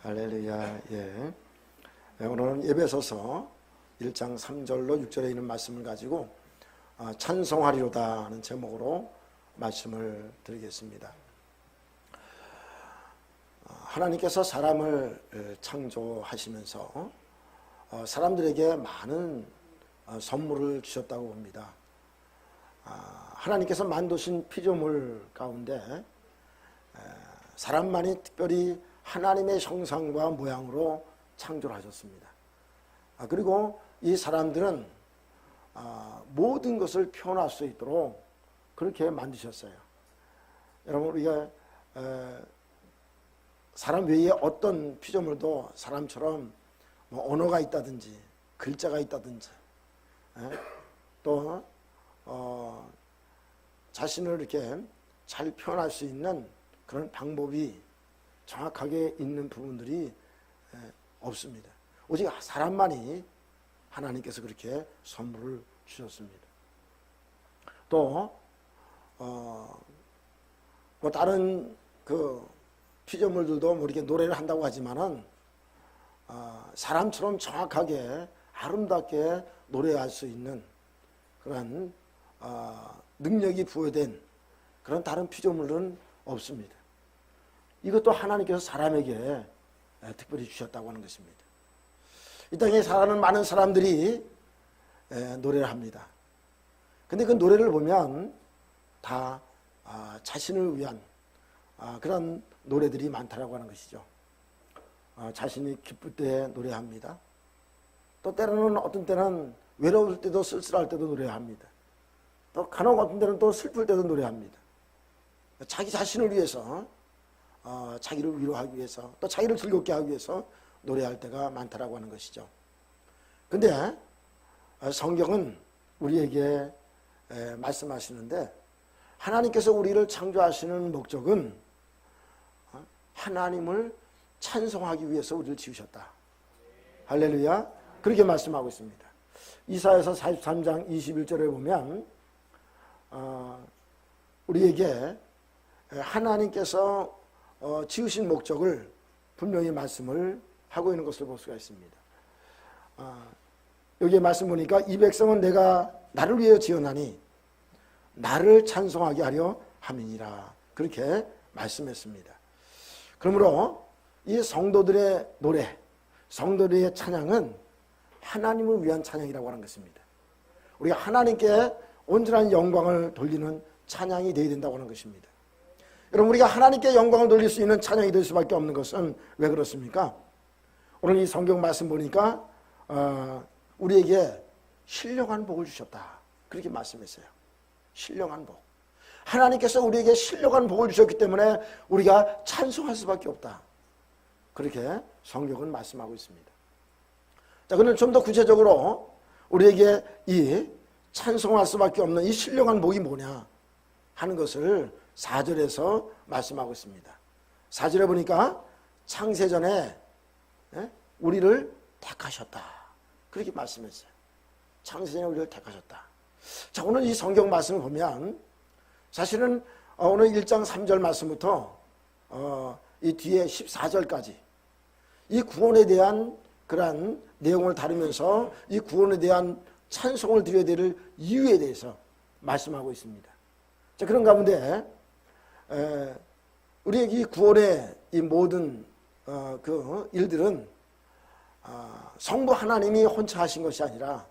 할렐루야. 예. 오늘은 에베소서 1장 3절로 6절에 있는 말씀을 가지고 찬송하리로다 하는 제목으로 말씀을 드리겠습니다. 하나님께서 사람을 창조하시면서 사람들에게 많은 선물을 주셨다고 봅니다. 하나님께서 만드신 피조물 가운데 사람만이 특별히 하나님의 형상과 모양으로 창조를 하셨습니다. 그리고 이 사람들은 모든 것을 표현할 수 있도록 그렇게 만드셨어요. 여러분, 우리가 사람 외에 어떤 피조물도 사람처럼 언어가 있다든지 글자가 있다든지 또 자신을 이렇게 잘 표현할 수 있는 그런 방법이 정확하게 있는 부분들이 없습니다. 오직 사람만이 하나님께서 그렇게 선물을 주셨습니다. 또 뭐 다른 그 피조물들도 뭐 이렇게 노래를 한다고 하지만은 사람처럼 정확하게 아름답게 노래할 수 있는 그런 능력이 부여된 그런 다른 피조물은 없습니다. 이것도 하나님께서 사람에게 특별히 주셨다고 하는 것입니다. 이 땅에 살아가는 많은 사람들이 노래를 합니다. 근데 그 노래를 보면 다 자신을 위한 그런 노래들이 많다라고 하는 것이죠. 자신이 기쁠 때 노래합니다. 또 때로는 어떤 때는 외로울 때도 쓸쓸할 때도 노래합니다. 또 간혹 어떤 때는 또 슬플 때도 노래합니다. 자기 자신을 위해서 자기를 위로하기 위해서 또 자기를 즐겁게 하기 위해서 노래할 때가 많다라고 하는 것이죠. 근데 성경은 우리에게 말씀하시는데 하나님께서 우리를 창조하시는 목적은 하나님을 찬송하기 위해서 우리를 지으셨다. 할렐루야. 그렇게 말씀하고 있습니다. 이사야서 43장 21절에 보면 우리에게 하나님께서 지으신 목적을 분명히 말씀을 하고 있는 것을 볼 수가 있습니다. 여기에 말씀 보니까 이 백성은 내가 나를 위해 지어나니 나를 찬송하게 하려 함이니라. 그렇게 말씀했습니다. 그러므로 이 성도들의 노래, 성도들의 찬양은 하나님을 위한 찬양이라고 하는 것입니다. 우리가 하나님께 온전한 영광을 돌리는 찬양이 되어야 된다고 하는 것입니다. 여러분, 우리가 하나님께 영광을 돌릴 수 있는 찬양이 될 수밖에 없는 것은 왜 그렇습니까? 오늘 이 성경 말씀 보니까 우리에게 신령한 복을 주셨다. 그렇게 말씀했어요. 신령한 복. 하나님께서 우리에게 신령한 복을 주셨기 때문에 우리가 찬송할 수밖에 없다. 그렇게 성경은 말씀하고 있습니다. 자, 그럼 좀 더 구체적으로 우리에게 이 찬송할 수밖에 없는 이 신령한 복이 뭐냐 하는 것을 4절에서 말씀하고 있습니다. 4절에 보니까 창세전에 우리를 택하셨다. 그렇게 말씀했어요. 창세전에 우리를 택하셨다. 자, 오늘 이 성경 말씀을 보면 사실은 오늘 1장 3절 말씀부터 이 뒤에 14절까지 이 구원에 대한 그러한 내용을 다루면서 이 구원에 대한 찬송을 드려야 될 이유에 대해서 말씀하고 있습니다. 자, 그런 가운데 우리에게 이 구원의 이 모든 그 일들은 성부 하나님이 혼자 하신 것이 아니라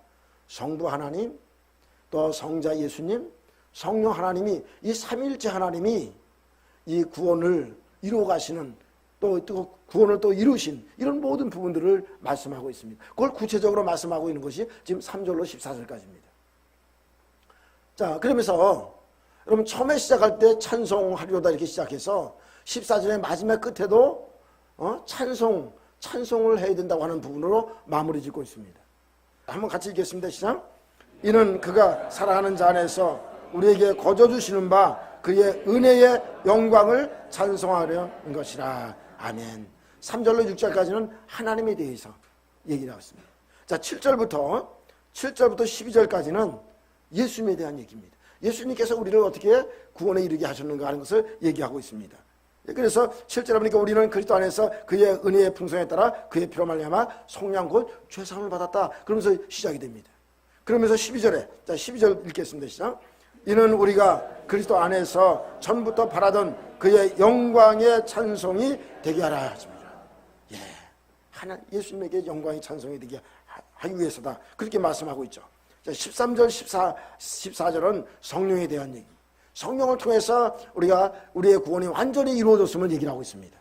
성부 하나님, 또 성자 예수님, 성령 하나님이 이 삼위일체 하나님이 이 구원을 이루어 가시는 또 구원을 또 이루신 이런 모든 부분들을 말씀하고 있습니다. 그걸 구체적으로 말씀하고 있는 것이 지금 3절로 14절까지입니다. 자, 그러면서 여러분 처음에 시작할 때 찬송하리로다 이렇게 시작해서 14절의 마지막 끝에도 찬송을 해야 된다고 하는 부분으로 마무리 짓고 있습니다. 한번 같이 읽겠습니다. 시작. 이는 그가 사랑하는 자 안에서 우리에게 거저 주시는 바 그의 은혜의 영광을 찬송하려는 것이라. 아멘. 3절로 6절까지는 하나님에 대해서 얘기를 하고 있습니다. 자, 7절부터 12절까지는 예수님에 대한 얘기입니다. 예수님께서 우리를 어떻게 구원에 이르게 하셨는가 하는 것을 얘기하고 있습니다. 그래서 실제로 보니까 우리는 그리스도 안에서 그의 은혜의 풍성에 따라 그의 피로 말미암아 속량 곧 죄사함을 받았다. 그러면서 시작이 됩니다. 그러면서 12절에, 자 12절 읽겠습니다. 시작. 이는 우리가 그리스도 안에서 전부터 바라던 그의 영광의 찬송이 되게 하라 하십니다. 예, 하나 예수님에게 영광의 찬송이 되게 하기 위해서다. 그렇게 말씀하고 있죠. 자, 13절, 14절은 성령에 대한 얘기. 성령을 통해서 우리의 구원이 완전히 이루어졌음을 얘기를 하고 있습니다.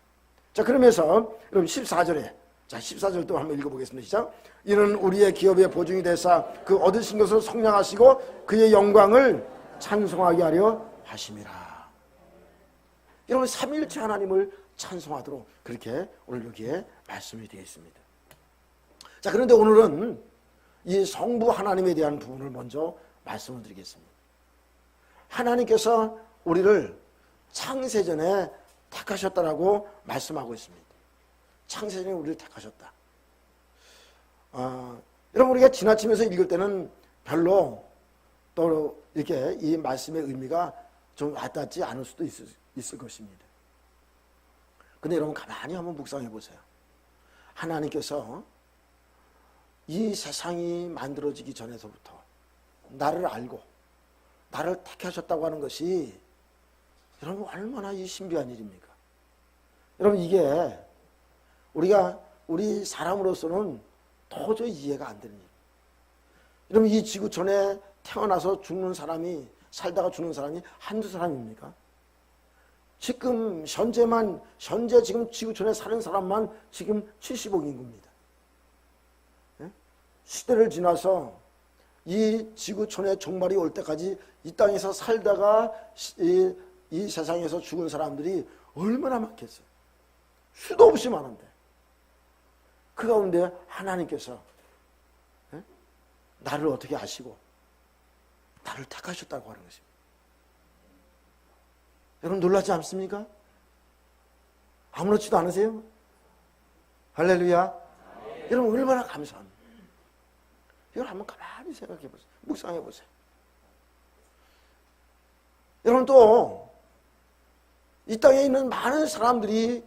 자, 그러면서 여러분 14절에, 자 14절 또 한번 읽어보겠습니다. 시작. 이는 우리의 기업의 보증이 되사 그 얻으신 것을 속량하시고 그의 영광을 찬송하게 하려 하심이라. 여러분 삼위일체 하나님을 찬송하도록 그렇게 오늘 여기에 말씀이 되어 있습니다. 자, 그런데 오늘은 이 성부 하나님에 대한 부분을 먼저 말씀을 드리겠습니다. 하나님께서 우리를 창세전에 택하셨다라고 말씀하고 있습니다. 창세전에 우리를 택하셨다. 여러분 우리가 지나치면서 읽을 때는 별로 또 이렇게 이 말씀의 의미가 좀 와닿지 않을 수도 있을 것입니다. 근데 여러분 가만히 한번 묵상해 보세요. 하나님께서 이 세상이 만들어지기 전에서부터 나를 알고 나를 택하셨다고 하는 것이 여러분 얼마나 이 신비한 일입니까? 여러분 이게 우리 사람으로서는 도저히 이해가 안 되는 일. 여러분 이 지구촌에 태어나서 죽는 사람이 살다가 죽는 사람이 한두 사람입니까? 지금 현재 지금 지구촌에 사는 사람만 지금 70억 인구입니다. 예? 시대를 지나서 이 지구촌의 종말이 올 때까지 이 땅에서 살다가 이 세상에서 죽은 사람들이 얼마나 많겠어요. 수도 없이 많은데 그 가운데 하나님께서 나를 어떻게 아시고 나를 택하셨다고 하는 것입니다. 여러분 놀라지 않습니까? 아무렇지도 않으세요? 할렐루야. 여러분 얼마나 감사합니다. 이걸 한번 가만히 생각해 보세요. 묵상해 보세요. 여러분 또 이 땅에 있는 많은 사람들이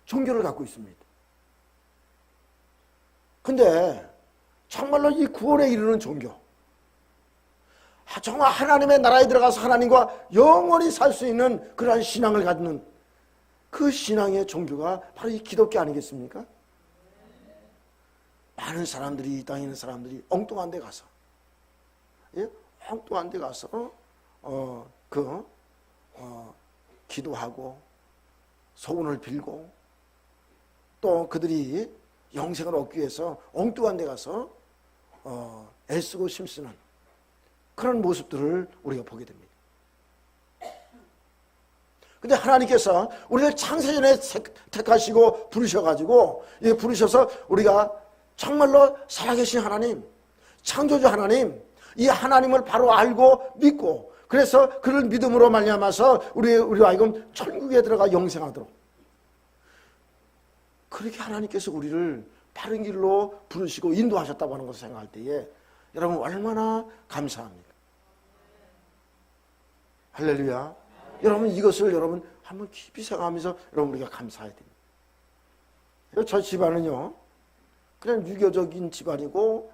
종교를 갖고 있습니다. 근데 정말로 이 구원에 이르는 종교, 정말 하나님의 나라에 들어가서 하나님과 영원히 살 수 있는 그러한 신앙을 갖는 그 신앙의 종교가 바로 이 기독교 아니겠습니까? 많은 사람들이 이 땅에 있는 사람들이 엉뚱한 데 가서 엉뚱한 데 가서 기도하고 소원을 빌고 또 그들이 영생을 얻기 위해서 엉뚱한 데 가서 애쓰고 힘쓰는 그런 모습들을 우리가 보게 됩니다. 근데 하나님께서 우리를 창세전에 택하시고 부르셔서 우리가 정말로 살아계신 하나님, 창조주 하나님, 이 하나님을 바로 알고 믿고 그래서 그를 믿음으로 말미암아서 우리로 하여금 천국에 들어가 영생하도록 그렇게 하나님께서 우리를 바른 길로 부르시고 인도하셨다고 하는 것을 생각할 때에 여러분 얼마나 감사합니까? 할렐루야. 여러분 이것을 여러분 한번 깊이 생각하면서 여러분 우리가 감사해야 됩니다. 저 집안은요 그냥 유교적인 집안이고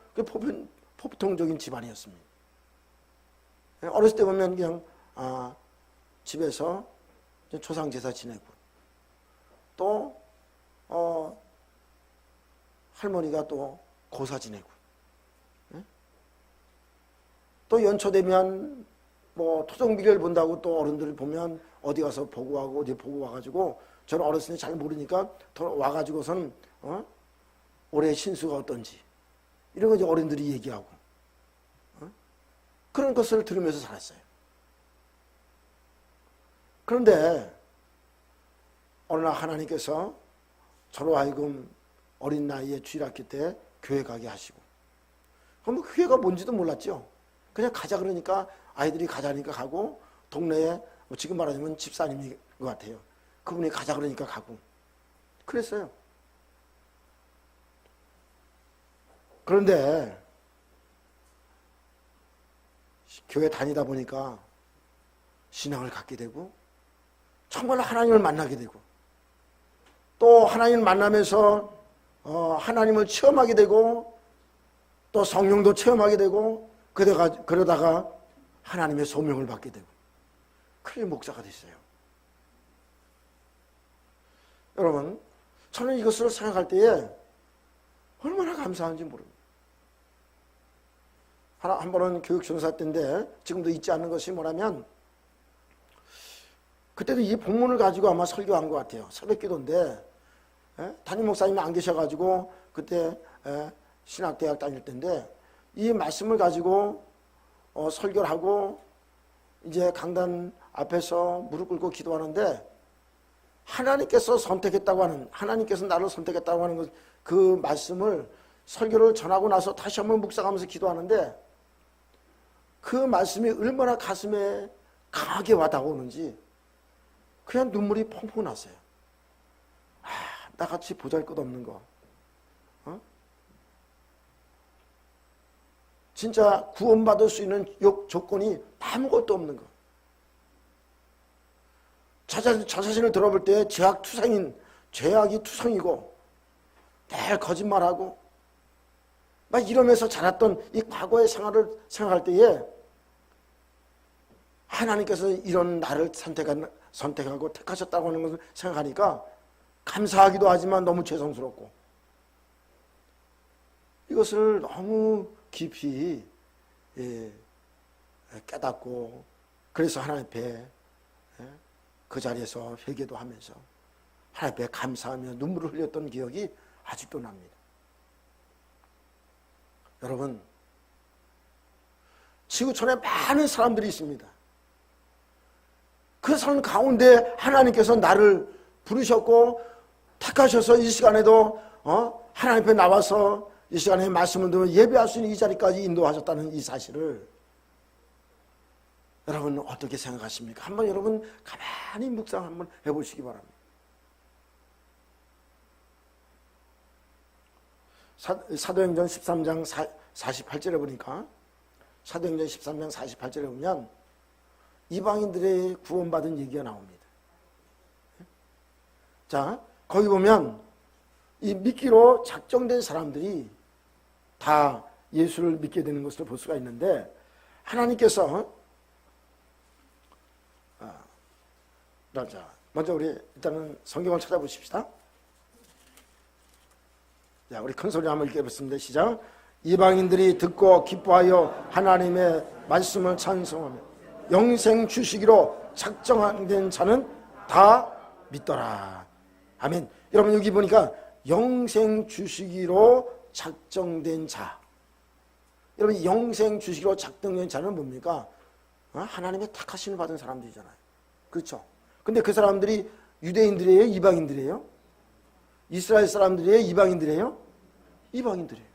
보통적인 집안이었습니다. 어렸을 때 보면 그냥 집에서 조상 제사 지내고 또 할머니가 또 고사 지내고 또 연초되면 뭐 토종비를 본다고 또 어른들을 보면 어디 가서 보고하고 어디 보고 와가지고 저는 어렸을 때 잘 모르니까 와가지고선 올해 신수가 어떤지 이런 거 이제 어른들이 얘기하고 그런 것을 들으면서 살았어요. 그런데 어느 날 하나님께서 저로 하여금 어린 나이에 주일학교 때 교회 가게 하시고 그럼 뭐 교회가 뭔지도 몰랐죠. 그냥 가자 그러니까 아이들이 가자니까 가고 동네에 뭐 지금 말하자면 집사님인 것 같아요. 그분이 가자 그러니까 가고 그랬어요. 그런데 교회 다니다 보니까 신앙을 갖게 되고 정말 하나님을 만나게 되고 또 하나님을 만나면서 하나님을 체험하게 되고 또 성령도 체험하게 되고 그러다가 하나님의 소명을 받게 되고 그게 목사가 됐어요. 여러분, 저는 이것을 생각할 때에 얼마나 감사한지 모릅니다. 한 번은 교육전사 때인데 지금도 잊지 않는 것이 뭐냐면 그때도 이 본문을 가지고 아마 설교한 것 같아요. 새벽기도인데 담임 목사님이 안 계셔가지고 그때 신학대학 다닐 때인데 이 말씀을 가지고 설교를 하고 이제 강단 앞에서 무릎 꿇고 기도하는데 하나님께서 선택했다고 하는, 하나님께서 나를 선택했다고 하는 그 말씀을 설교를 전하고 나서 다시 한번 묵상하면서 기도하는데 그 말씀이 얼마나 가슴에 강하게 와닿아오는지 그냥 눈물이 펑펑 났어요. 나같이 보잘것없는 거, 진짜 구원받을 수 있는 조건이 아무것도 없는 거. 저 자신을 들어볼 때 죄악이 투성이고 늘 거짓말하고 막 이러면서 자랐던 이 과거의 생활을 생각할 때에 하나님께서 이런 나를 선택하고 택하셨다고 하는 것을 생각하니까 감사하기도 하지만 너무 죄송스럽고 이것을 너무 깊이 깨닫고 그래서 하나님 앞에 그 자리에서 회개도 하면서 하나님 앞에 감사하며 눈물을 흘렸던 기억이 아직도 납니다. 여러분, 지구촌에 많은 사람들이 있습니다. 그 사람 가운데 하나님께서 나를 부르셨고 택하셔서 이 시간에도 하나님 앞에 나와서 이 시간에 말씀을 들으면 예배할 수 있는 이 자리까지 인도하셨다는 이 사실을 여러분 어떻게 생각하십니까? 한번 여러분 가만히 묵상 한번 해보시기 바랍니다. 사도행전 13장 48절에 보니까 사도행전 13장 48절에 보면 이방인들의 구원받은 얘기가 나옵니다. 자, 거기 보면 이 믿기로 작정된 사람들이 다 예수를 믿게 되는 것을 볼 수가 있는데 하나님께서 먼저 우리 일단은 성경을 찾아보십시다. 자, 우리 큰 소리 한번 읽어보겠습니다. 시작. 이방인들이 듣고 기뻐하여 하나님의 말씀을 찬송하며 영생 주시기로 작정된 자는 다 믿더라. 아멘. 여러분 여기 보니까 영생 주시기로 작정된 자. 여러분 영생 주시기로 작정된 자는 뭡니까? 하나님의 택하심을 받은 사람들이잖아요. 그렇죠? 근데 그 사람들이 유대인들이에요? 이방인들이에요? 이스라엘 사람들이에요? 이방인들이에요? 이방인들이에요.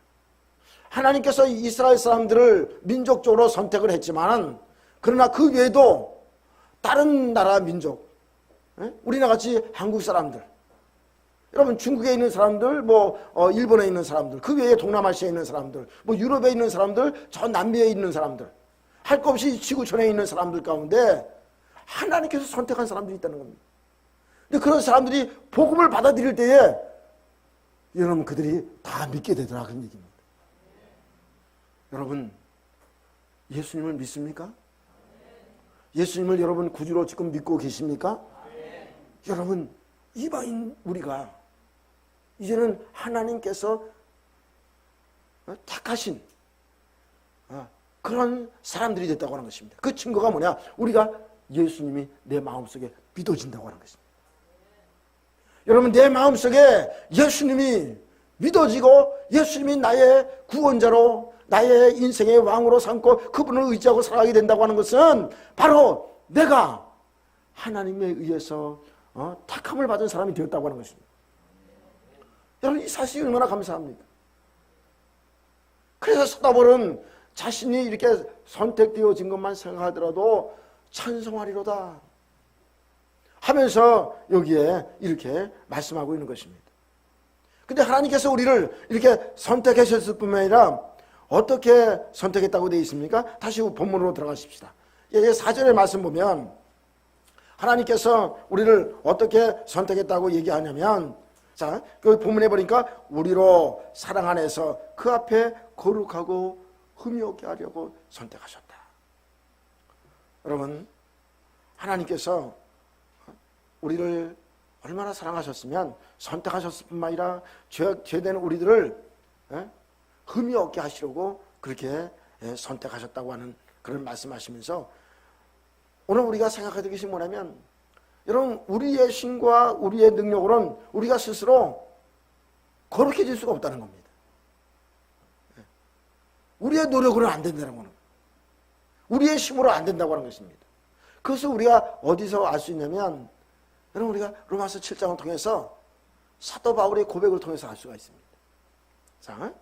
하나님께서 이스라엘 사람들을 민족적으로 선택을 했지만 그러나 그 외에도 다른 나라 민족, 우리나라 같이 한국 사람들, 여러분 중국에 있는 사람들, 일본에 있는 사람들, 그 외에 동남아시아에 있는 사람들, 유럽에 있는 사람들, 저 남미에 있는 사람들, 할 것 없이 지구촌에 있는 사람들 가운데 하나님께서 선택한 사람들이 있다는 겁니다. 근데 그런 사람들이 복음을 받아들일 때에 여러분 그들이 다 믿게 되더라 그런 얘기입니다. 여러분 예수님을 믿습니까? 예수님을 여러분 구주로 지금 믿고 계십니까? 여러분 이방인 우리가 이제는 하나님께서 택하신 그런 사람들이 됐다고 하는 것입니다. 그 증거가 뭐냐? 우리가 예수님이 내 마음속에 믿어진다고 하는 것입니다. 여러분 내 마음속에 예수님이 믿어지고 예수님이 나의 구원자로 나의 인생의 왕으로 삼고 그분을 의지하고 살아가게 된다고 하는 것은 바로 내가 하나님에 의해서 택함을 받은 사람이 되었다고 하는 것입니다. 여러분 이 사실이 얼마나 감사합니까? 그래서 사도바울은 자신이 이렇게 선택되어진 것만 생각하더라도 찬송하리로다 하면서 여기에 이렇게 말씀하고 있는 것입니다. 근데 하나님께서 우리를 이렇게 선택하셨을 뿐만 아니라 어떻게 선택했다고 되어 있습니까? 다시 본문으로 들어가십시다. 4절의 말씀 보면 하나님께서 우리를 어떻게 선택했다고 얘기하냐면 자, 그 본문에 보니까 우리로 사랑 안에서 그 앞에 거룩하고 흠이 없게 하려고 선택하셨다. 여러분, 하나님께서 우리를 얼마나 사랑하셨으면 선택하셨을 뿐만 아니라 죄된 우리들을 흠이 없게 하시려고 그렇게 선택하셨다고 하는 그런 말씀하시면서 오늘 우리가 생각해야 될 것이 뭐냐면, 여러분, 우리의 신과 우리의 능력으로는 우리가 스스로 거룩해질 수가 없다는 겁니다. 우리의 노력으로는 안 된다는 거는, 우리의 힘으로 안 된다고 하는 것입니다. 그것을 우리가 어디서 알 수 있냐면, 여러분, 우리가 로마서 7장을 통해서 사도 바울의 고백을 통해서 알 수가 있습니다. 자,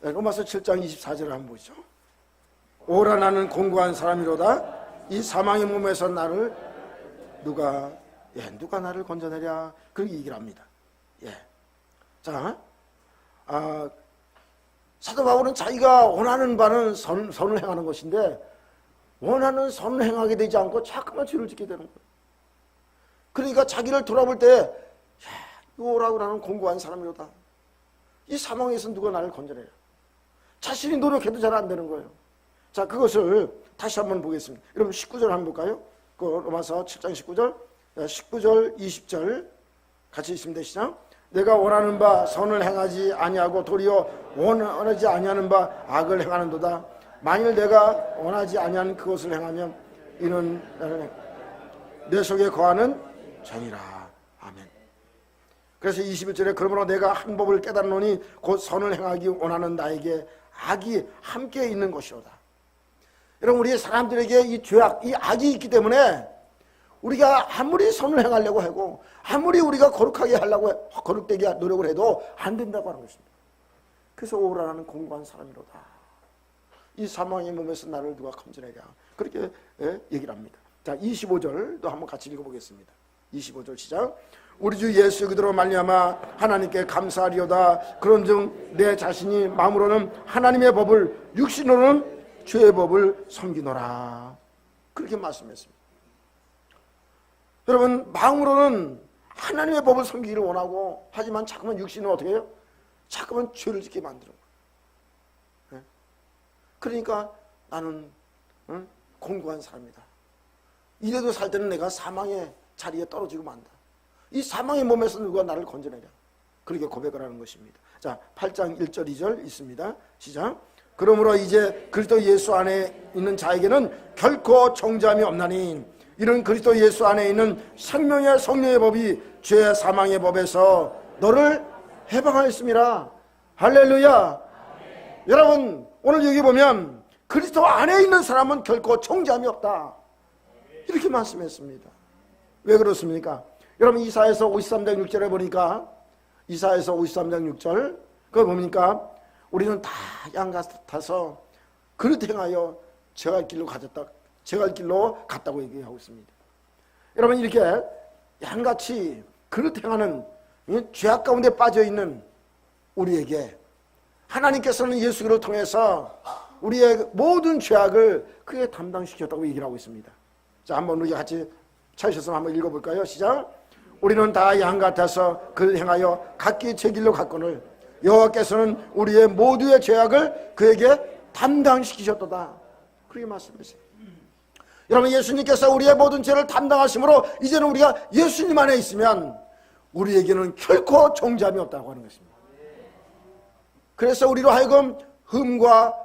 로마서 7장 24절을 한번 보시죠. 오라 나는 공고한 사람이로다. 이 사망의 몸에서 나를 누가 나를 건져내랴. 그렇게 얘기를 합니다. 예. 자, 사도 바울은 자기가 원하는 바는 선을 행하는 것인데, 원하는 선을 행하게 되지 않고 자꾸만 죄를 짓게 되는 거예요. 그러니까 자기를 돌아볼 때, 오라고 나는 공고한 사람이로다. 이 사망에서 누가 나를 건져내랴. 자신이 노력해도 잘 안 되는 거예요. 자, 그것을 다시 한번 보겠습니다. 여러분 19절 한번 볼까요? 그 로마서 7장 19절, 19절, 20절 같이 있습니다. 시작. 내가 원하는 바 선을 행하지 아니하고 도리어 원하지 아니하는 바 악을 행하는도다. 만일 내가 원하지 아니하는 그것을 행하면 이는 내 속에 거하는 죄니라. 아멘. 그래서 21절에 그러므로 내가 한 법을 깨달으노니 곧 선을 행하기 원하는 나에게 악이 함께 있는 것이로다. 여러분, 우리 사람들에게 이 죄악, 이 악이 있기 때문에 우리가 아무리 선을 행하려고 하고 아무리 우리가 거룩하게 하려고 거룩되게 노력을 해도 안 된다고 하는 것입니다. 그래서 오라는 공고한 사람이로다. 이 사망의 몸에서 나를 누가 건져내랴. 그렇게 얘기를 합니다. 자, 25절도 한번 같이 읽어보겠습니다. 25절 시작. 우리 주 예수 그대로 말미암아 하나님께 감사하리로다. 그런즉 내 자신이 마음으로는 하나님의 법을, 육신으로는 죄의 법을 섬기노라. 그렇게 말씀했습니다. 여러분, 마음으로는 하나님의 법을 섬기기를 원하고, 하지만 자꾸만 육신은 어떻게 해요? 자꾸만 죄를 짓게 만드는 거예요. 그러니까 나는 공고한 사람이다. 이래도 살 때는 내가 사망의 자리에 떨어지고 만다. 이 사망의 몸에서 누가 나를 건져내랴. 그렇게 고백을 하는 것입니다. 자, 8장 1절 2절 있습니다. 시작. 그러므로 이제 그리스도 예수 안에 있는 자에게는 결코 정죄함이 없나니 이는 그리스도 예수 안에 있는 생명의 성령의 법이 죄 사망의 법에서 너를 해방하였습니다. 할렐루야. 여러분, 오늘 여기 보면 그리스도 안에 있는 사람은 결코 정죄함이 없다. 이렇게 말씀했습니다. 왜 그렇습니까? 여러분, 이사야서 53장 6절에 보니까, 이사야서 53장 6절 그거 보니까 우리는 다 양 같아서 그릇 행하여 제갈 길로 갔다고 얘기하고 있습니다. 여러분, 이렇게 양같이 그릇 행하는 죄악 가운데 빠져있는 우리에게 하나님께서는 예수를 통해서 우리의 모든 죄악을 그에 담당시켰다고 얘기를 하고 있습니다. 자, 한번 우리 같이 찾으셔서 한번 읽어볼까요? 시작. 우리는 다 양 같아서 그를 행하여 각기 제 길로 갔거늘 여호와께서는 우리의 모두의 죄악을 그에게 담당시키셨도다. 그렇게 말씀하세요. 여러분, 예수님께서 우리의 모든 죄를 담당하심으로 이제는 우리가 예수님 안에 있으면 우리에게는 결코 정죄함이 없다고 하는 것입니다. 그래서 우리로 하여금 흠과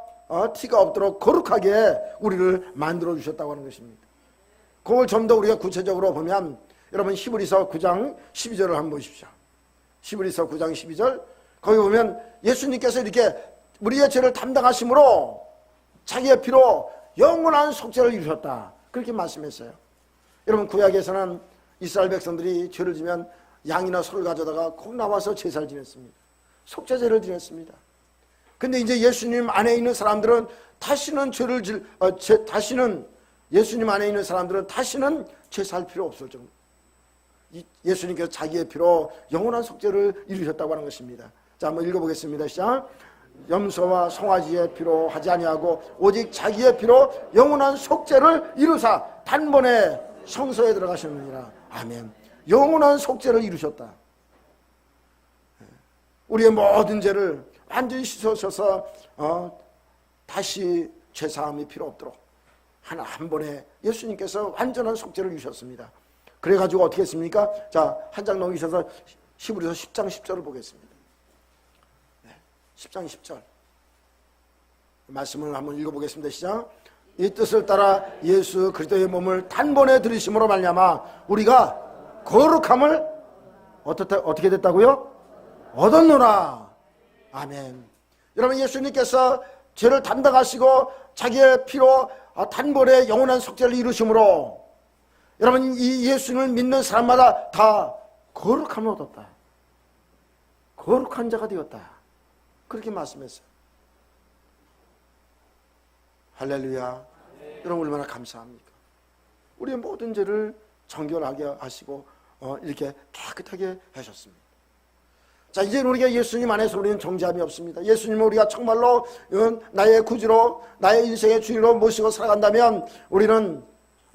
티가 없도록 거룩하게 우리를 만들어 주셨다고 하는 것입니다. 그걸 좀 더 우리가 구체적으로 보면, 여러분 히브리서 9장 12절을 한번 보십시오. 히브리서 9장 12절 거기 보면 예수님께서 이렇게 우리의 죄를 담당하심으로 자기의 피로 영원한 속죄를 이루셨다. 그렇게 말씀했어요. 여러분, 구약에서는 이스라엘 백성들이 죄를 지면 양이나 소를 가져다가 꼭 나와서 제사를 지냈습니다. 속죄제를 지냈습니다. 근데 이제 예수님 안에 있는 사람들은 다시는 예수님 안에 있는 사람들은 다시는 제사할 필요 없을 정도. 예수님께서 자기의 피로 영원한 속죄를 이루셨다고 하는 것입니다. 자, 한번 읽어보겠습니다. 시작. 염소와 송아지의 피로 하지 아니하고 오직 자기의 피로 영원한 속죄를 이루사 단번에 성소에 들어가셨느니라. 아멘. 영원한 속죄를 이루셨다. 우리의 모든 죄를 완전히 씻어셔서 다시 죄사함이 필요 없도록 한 번에 예수님께서 완전한 속죄를 주셨습니다. 그래가지고 어떻게 했습니까? 자, 한 장 넘기셔서 히브리서 10장 10절을 보겠습니다. 10장 10절 말씀을 한번 읽어보겠습니다. 시작. 이 뜻을 따라 예수 그리스도의 몸을 단번에 들이심으로 말미암아 우리가 거룩함을 어떻게 됐다고요? 얻었노라. 아멘. 여러분, 예수님께서 죄를 담당하시고 자기의 피로 단번에 영원한 속죄를 이루심으로 여러분, 이 예수님을 믿는 사람마다 다 거룩함을 얻었다. 거룩한 자가 되었다. 그렇게 말씀했어요. 할렐루야. 여러분, 얼마나 감사합니까? 우리의 모든 죄를 정결하게 하시고 이렇게 깨끗하게 하셨습니다. 자, 이제는 우리가 예수님 안에서 우리는 정죄함이 없습니다. 예수님을 우리가 정말로 나의 구주로, 나의 인생의 주인으로 모시고 살아간다면 우리는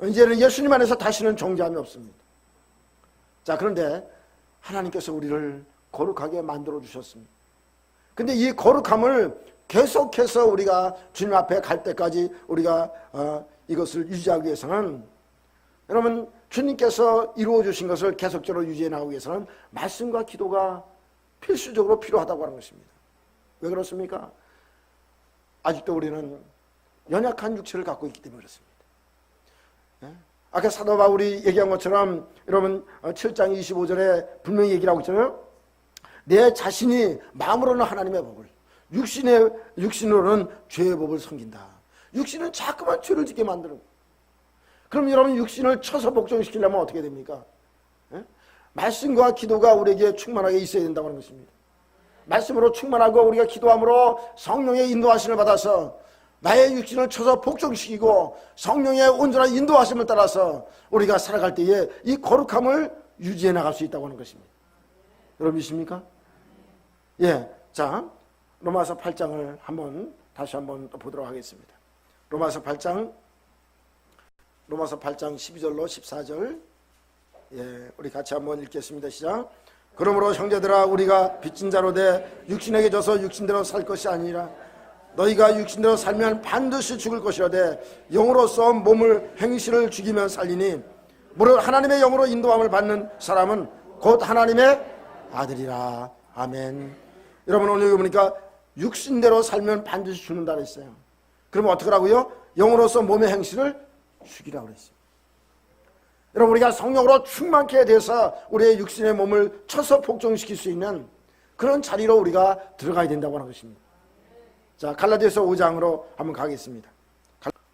이제는 예수님 안에서 다시는 정죄함이 없습니다. 자, 그런데 하나님께서 우리를 거룩하게 만들어 주셨습니다. 근데 이 거룩함을 계속해서 우리가 주님 앞에 갈 때까지 우리가 이것을 유지하기 위해서는, 여러분, 주님께서 이루어 주신 것을 계속적으로 유지해 나가기 위해서는 말씀과 기도가 필수적으로 필요하다고 하는 것입니다. 왜 그렇습니까? 아직도 우리는 연약한 육체를 갖고 있기 때문에 그렇습니다. 아까 사도 바울이 얘기한 것처럼 여러분 7장 25절에 분명히 얘기를 하고 있잖아요. 내 자신이 마음으로는 하나님의 법을, 육신으로는 죄의 법을 섬긴다. 육신은 자꾸만 죄를 짓게 만드는 거예요. 그럼 여러분, 육신을 쳐서 복종시키려면 어떻게 됩니까? 말씀과 기도가 우리에게 충만하게 있어야 된다고 하는 것입니다. 말씀으로 충만하고 우리가 기도함으로 성령의 인도하심을 받아서 나의 육신을 쳐서 복종시키고 성령의 온전한 인도하심을 따라서 우리가 살아갈 때에 이 거룩함을 유지해 나갈 수 있다고 하는 것입니다. 여러분 믿습니까? 예, 자, 로마서 8장을 다시 한번 또 보도록 하겠습니다. 로마서 8장 12절로 14절, 예, 우리 같이 한번 읽겠습니다. 시작. 그러므로 형제들아, 우리가 빚진 자로 돼 육신에게 져서 육신대로 살 것이 아니라 너희가 육신대로 살면 반드시 죽을 것이라되 영으로서 몸을 행실을 죽이면 살리니 무릇 하나님의 영으로 인도함을 받는 사람은 곧 하나님의 아들이라. 아멘. 여러분, 오늘 여기 보니까 육신대로 살면 반드시 죽는다 그랬어요. 그러면 어떻게 하라고요? 영으로서 몸의 행실을 죽이라고 그랬어요. 여러분, 우리가 성령으로 충만케 돼서 우리의 육신의 몸을 쳐서 복종시킬 수 있는 그런 자리로 우리가 들어가야 된다고 하는 것입니다. 자, 갈라디아서 5장으로 한번 가겠습니다.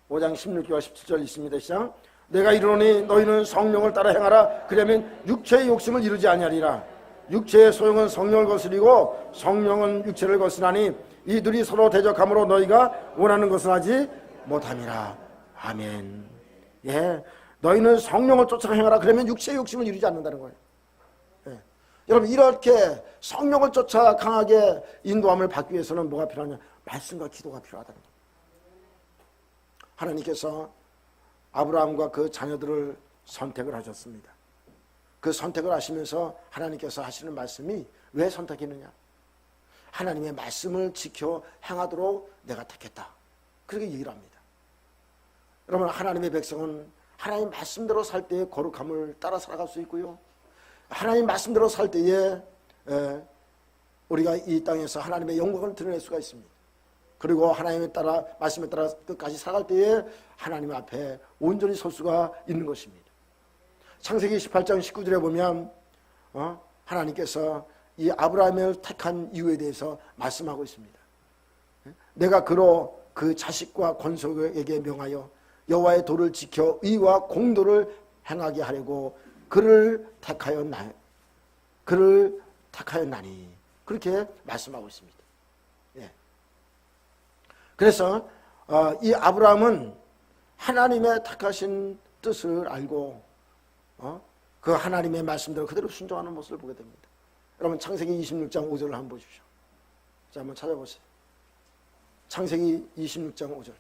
5장 16절과 17절 있습니다. 시작. 내가 이르노니 너희는 성령을 따라 행하라. 그러면 육체의 욕심을 이루지 아니하리라. 육체의 소용은 성령을 거스리고 성령은 육체를 거스르나니 이들이 서로 대적함으로 너희가 원하는 것을 하지 못함이라. 아멘. 예, 너희는 성령을 쫓아 행하라. 그러면 육체의 욕심을 이루지 않는다는 거예요. 예. 여러분, 이렇게 성령을 쫓아 강하게 인도함을 받기 위해서는 뭐가 필요하냐? 말씀과 기도가 필요하다는 거예요. 하나님께서 아브라함과 그 자녀들을 선택을 하셨습니다. 그 선택을 하시면서 하나님께서 하시는 말씀이 왜 선택했느냐? 하나님의 말씀을 지켜 행하도록 내가 택했다. 그렇게 얘기를 합니다. 여러분, 하나님의 백성은 하나님 말씀대로 살 때에 거룩함을 따라 살아갈 수 있고요. 하나님 말씀대로 살 때에 우리가 이 땅에서 하나님의 영광을 드러낼 수가 있습니다. 그리고 하나님의 따라 말씀에 따라 끝까지 살아갈 때에 하나님 앞에 온전히 설 수가 있는 것입니다. 창세기 18장 19절에 보면 하나님께서 이 아브라함을 택한 이유에 대해서 말씀하고 있습니다. 내가 그로 그 자식과 권속에게 명하여 여호와의 도를 지켜 의와 공도를 행하게 하려고 그를 택하였나니 그렇게 말씀하고 있습니다. 예. 그래서 이 아브라함은 하나님의 택하신 뜻을 알고 그 하나님의 말씀대로 그대로 순종하는 모습을 보게 됩니다. 여러분, 창세기 26장 5절을 한번 보십시오. 자, 한번 찾아보세요. 창세기 26장 5절.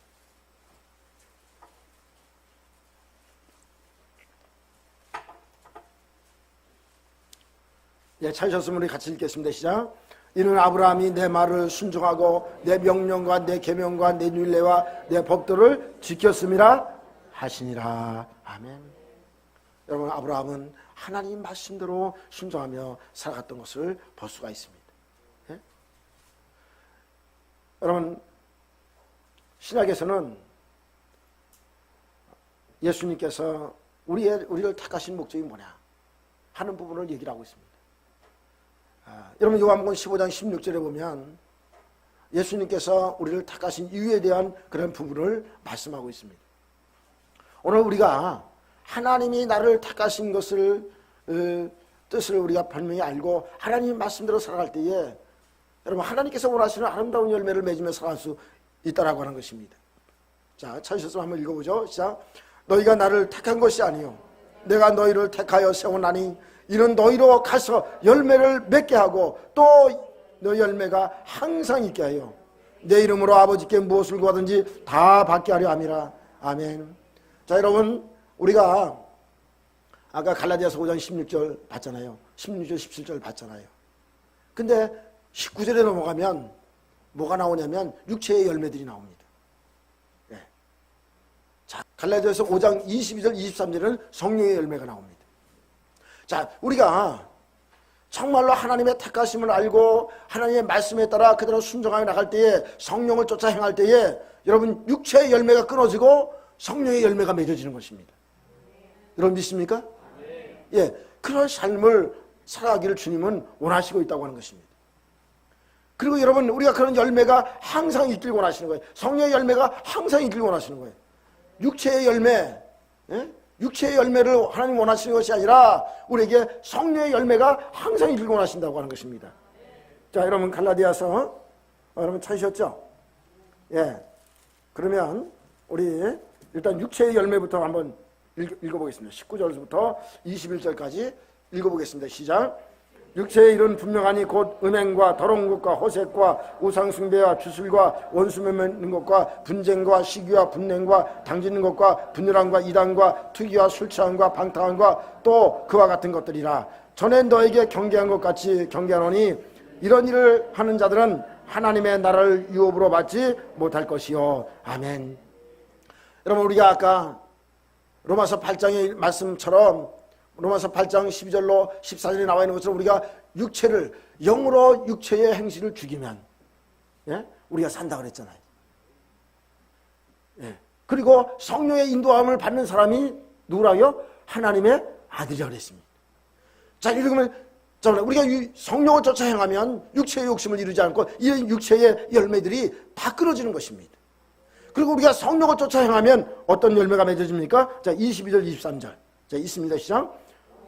예, 찾으셨으면 우리 같이 읽겠습니다. 시작. 이는 아브라함이 내 말을 순종하고 내 명령과 내 계명과 내 율례와 내 법도를 지켰음이라 하시니라. 아멘. 여러분, 아브라함은 하나님 말씀대로 순종하며 살아갔던 것을 볼 수가 있습니다. 예? 여러분, 신약에서는 예수님께서 우리를 택하신 목적이 뭐냐 하는 부분을 얘기를 하고 있습니다. 여러분, 요한복음 15장 16절에 보면 예수님께서 우리를 택하신 이유에 대한 그런 부분을 말씀하고 있습니다. 오늘 우리가 하나님이 나를 택하신 것을 뜻을 우리가 분명히 알고 하나님 말씀대로 살아갈 때에 여러분, 하나님께서 원하시는 아름다운 열매를 맺으며 살아갈 수 있다라고 하는 것입니다. 자, 찾으셔서 한번 읽어보죠. 시작. 너희가 나를 택한 것이 아니요 내가 너희를 택하여 세워나니 이는 너희로 가서 열매를 맺게 하고 또 너 열매가 항상 있게 하여 내 이름으로 아버지께 무엇을 구하든지 다 받게 하려 함이라. 아멘. 자, 여러분, 우리가 아까 갈라디아서 5장 16절 봤잖아요. 16절 17절 봤잖아요. 근데 19절에 넘어가면 뭐가 나오냐면 육체의 열매들이 나옵니다. 네. 자, 갈라디아서 5장 22절 23절은 성령의 열매가 나옵니다. 자, 우리가 정말로 하나님의 택하심을 알고 하나님의 말씀에 따라 그대로 순종하여 나갈 때에 성령을 쫓아 행할 때에 여러분, 육체의 열매가 끊어지고 성령의 열매가 맺어지는 것입니다. 여러분 믿습니까? 예, 그런 삶을 살아가기를 주님은 원하시고 있다고 하는 것입니다. 그리고 여러분, 우리가 그런 열매가 항상 있길 원하시는 거예요. 성령의 열매가 항상 있길 원하시는 거예요. 육체의 열매, 예? 육체의 열매를 하나님 원하시는 것이 아니라 우리에게 성령의 열매가 항상 있길 원하신다고 하는 것입니다. 자, 여러분, 갈라디아서 여러분 찾으셨죠? 예, 그러면 우리 일단 육체의 열매부터 한번 읽어보겠습니다. 19절부터 21절까지 읽어보겠습니다. 시작. 육체의 일은 분명하니 곧 음행과 더러운 것과 호색과 우상숭배와 주술과 원수 맺는 것과 분쟁과 시기와 분냉과 당짓는 것과 분열함과 이단과 투기와 술 취함과 방탕함과 또 그와 같은 것들이라. 전에 너에게 경계한 것 같이 경계하노니 이런 일을 하는 자들은 하나님의 나라를 유업으로 받지 못할 것이요. 아멘. 여러분, 우리가 아까 로마서 8장의 말씀처럼 로마서 8장 12절로 14절에 나와 있는 것처럼 우리가 육체를 영으로 육체의 행실을 죽이면 예? 우리가 산다 그랬잖아요. 예. 그리고 성령의 인도함을 받는 사람이 누구라고요? 하나님의 아들이라고 그랬습니다. 자, 읽으면 우리가 성령을 쫓아 행하면 육체의 욕심을 이루지 않고 이 육체의 열매들이 다 끊어지는 것입니다. 그리고 우리가 성령을 쫓아 행하면 어떤 열매가 맺어집니까? 자, 22절 23절. 자, 있습니다. 시작.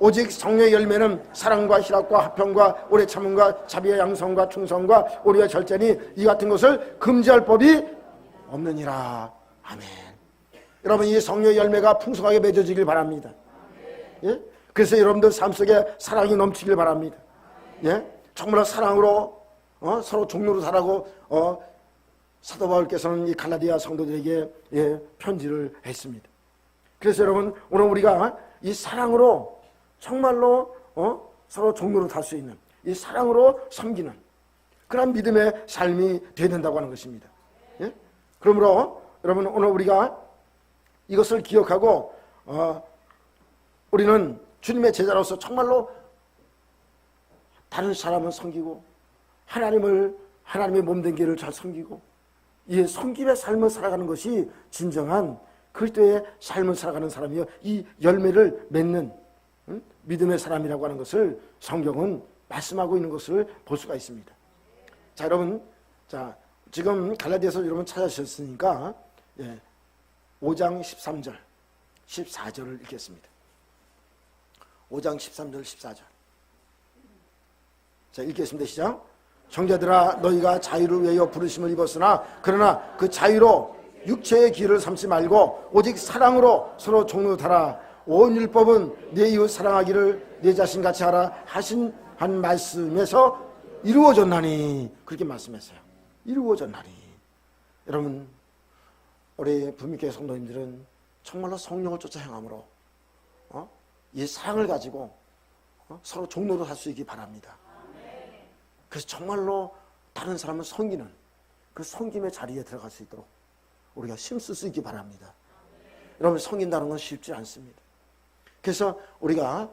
오직 성령의 열매는 사랑과 희락과 화평과 오래 참음과 자비와 양성과 충성과 오리와 절제니 이 같은 것을 금지할 법이 없느니라. 아멘. 여러분, 이 성령의 열매가 풍성하게 맺어지길 바랍니다. 예? 그래서 여러분들 삶 속에 사랑이 넘치길 바랍니다. 예? 정말 사랑으로 서로 종로로 살아고 사도 바울께서는 이 갈라디아 성도들에게 편지를 했습니다. 그래서 여러분, 오늘 우리가 이 사랑으로 정말로 서로 종로로 살 수 있는 이 사랑으로 섬기는 그런 믿음의 삶이 되어야 된다고 하는 것입니다. 예? 그러므로 여러분, 오늘 우리가 이것을 기억하고 우리는 주님의 제자로서 정말로 다른 사람을 섬기고 하나님의 몸된 길을 잘 섬기고 이 섬김의 삶을 살아가는 것이 진정한 그리스도의 삶을 살아가는 사람이요, 이 열매를 맺는 믿음의 사람이라고 하는 것을 성경은 말씀하고 있는 것을 볼 수가 있습니다. 자, 여러분, 자, 지금 갈라디아서 여러분 찾아주셨으니까 5장 13절 14절을 읽겠습니다. 5장 13절 14절. 자, 읽겠습니다. 시작. 형제들아, 너희가 자유를 위하여 부르심을 입었으나 그러나 그 자유로 육체의 길을 삼지 말고 오직 사랑으로 서로 종로하라. 온 율법은 내 이웃 사랑하기를 내 자신같이 하라 하신 한 말씀에서 이루어졌나니, 그렇게 말씀했어요. 이루어졌나니. 여러분, 우리 부민교회 성도님들은 정말로 성령을 쫓아 행함으로 이 사랑을 가지고 서로 종로로 할 수 있기 바랍니다. 그래서 정말로 다른 사람을 섬기는 그 섬김의 자리에 들어갈 수 있도록 우리가 힘쓸 수 있기 바랍니다. 여러분, 섬긴다는 건 쉽지 않습니다. 그래서 우리가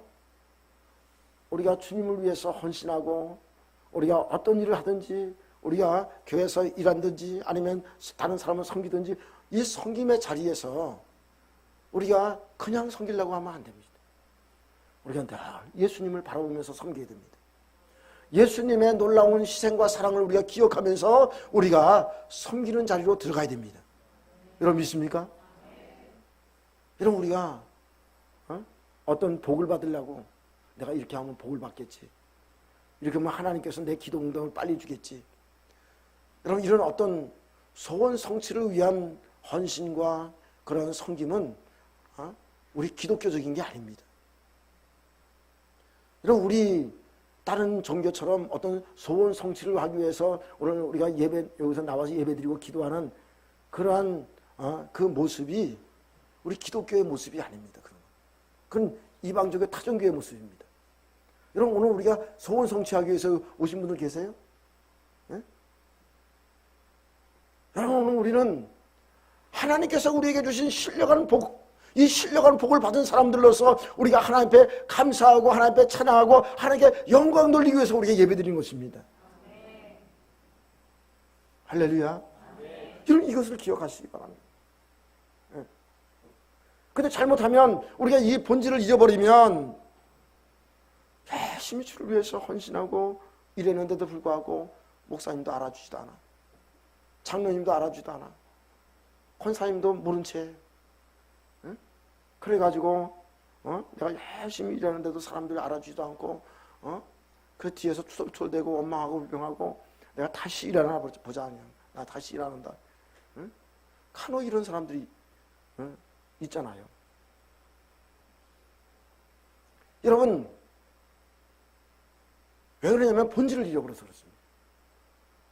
주님을 위해서 헌신하고 우리가 어떤 일을 하든지 우리가 교회에서 일하든지 아니면 다른 사람을 섬기든지 이 섬김의 자리에서 우리가 그냥 섬기려고 하면 안 됩니다. 우리가 예수님을 바라보면서 섬겨야 됩니다. 예수님의 놀라운 희생과 사랑을 우리가 기억하면서 우리가 섬기는 자리로 들어가야 됩니다. 여러분 믿습니까? 여러분 우리가 어떤 복을 받으려고 내가 이렇게 하면 복을 받겠지. 이렇게 하면 하나님께서 내 기도 응답을 빨리 주겠지. 여러분 이런 어떤 소원 성취를 위한 헌신과 그런 섬김은 우리 기독교적인 게 아닙니다. 여러분 우리 다른 종교처럼 어떤 소원 성취를 하기 위해서 오늘 우리가 여기서 나와서 예배드리고 기도하는 그러한 그 모습이 우리 기독교의 모습이 아닙니다. 그건 이방적의 타종교의 모습입니다. 여러분 오늘 우리가 소원 성취하기 위해서 오신 분들 계세요? 네? 여러분 오늘 우리는 하나님께서 우리에게 주신 신령한 복, 이 신령한 복을 받은 사람들로서 우리가 하나님 앞에 감사하고 하나님 앞에 찬양하고 하나님께 영광 돌리기 위해서 우리가 예배드리는 것입니다. 할렐루야. 여러분 이것을 기억하시기 바랍니다. 근데 잘못하면 우리가 이 본질을 잊어버리면 열심히 주를 위해서 헌신하고 이랬는데도 불구하고 목사님도 알아주지도 않아. 장로님도 알아주지도 않아. 권사님도 모른 채. 그래가지고 내가 열심히 일하는데도 사람들이 알아주지도 않고 그 뒤에서 투덜투덜대고 원망하고 불평하고 내가 다시 일하나 보자. 그냥. 나 다시 일하는다. 간혹 이런 사람들이 있잖아요. 여러분 왜 그러냐면 본질을 잃어버려서 그렇습니다.